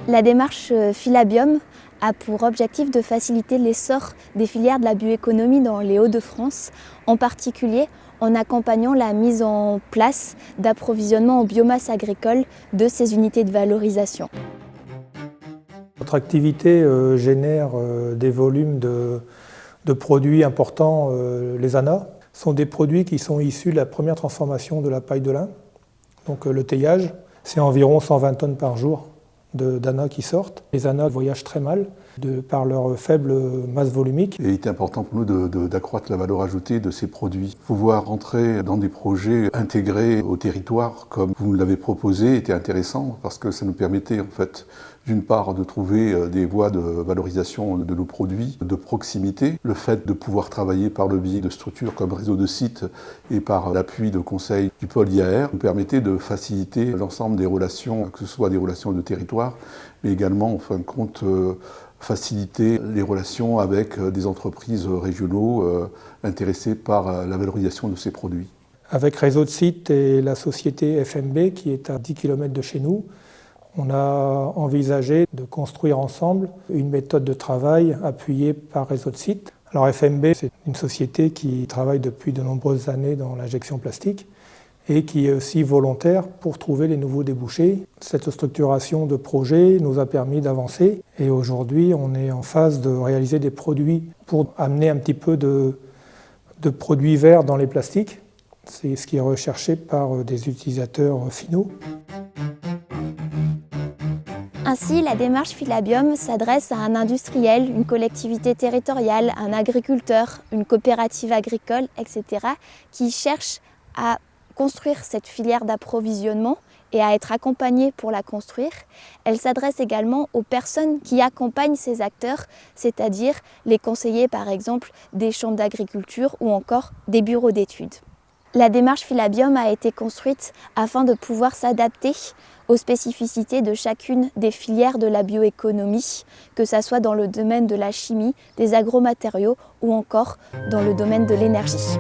La démarche Philabium a pour objectif de faciliter l'essor des filières de la bioéconomie dans les Hauts-de-France, en particulier en accompagnant la mise en place d'approvisionnement en biomasse agricole de ces unités de valorisation. Notre activité génère des volumes de produits importants. Les ANA sont des produits qui sont issus de la première transformation de la paille de lin. Donc le teillage, c'est environ 120 tonnes par jour d'ANA qui sortent. Les ANA voyagent très mal par leur faible masse volumique. Il est important pour nous d'accroître la valeur ajoutée de ces produits. Pouvoir rentrer dans des projets intégrés au territoire, comme vous nous l'avez proposé, était intéressant parce que ça nous permettait en fait d'une part de trouver des voies de valorisation de nos produits de proximité. Le fait de pouvoir travailler par le biais de structures comme Réseau de sites et par l'appui de conseils du pôle IAR nous permettait de faciliter l'ensemble des relations, que ce soit des relations de territoire, mais également en fin de compte faciliter les relations avec des entreprises régionaux intéressées par la valorisation de ces produits. Avec Réseau de sites et la société FMB qui est à 10 km de chez nous, on a envisagé de construire ensemble une méthode de travail appuyée par Réseau de sites. Alors FMB, c'est une société qui travaille depuis de nombreuses années dans l'injection plastique et qui est aussi volontaire pour trouver les nouveaux débouchés. Cette structuration de projet nous a permis d'avancer et aujourd'hui on est en phase de réaliser des produits pour amener un petit peu de produits verts dans les plastiques. C'est ce qui est recherché par des utilisateurs finaux. Ainsi, la démarche Philabium s'adresse à un industriel, une collectivité territoriale, un agriculteur, une coopérative agricole, etc., qui cherche à construire cette filière d'approvisionnement et à être accompagné pour la construire. Elle s'adresse également aux personnes qui accompagnent ces acteurs, c'est-à-dire les conseillers par exemple des chambres d'agriculture ou encore des bureaux d'études. La démarche Philabium a été construite afin de pouvoir s'adapter aux spécificités de chacune des filières de la bioéconomie, que ce soit dans le domaine de la chimie, des agromatériaux ou encore dans le domaine de l'énergie.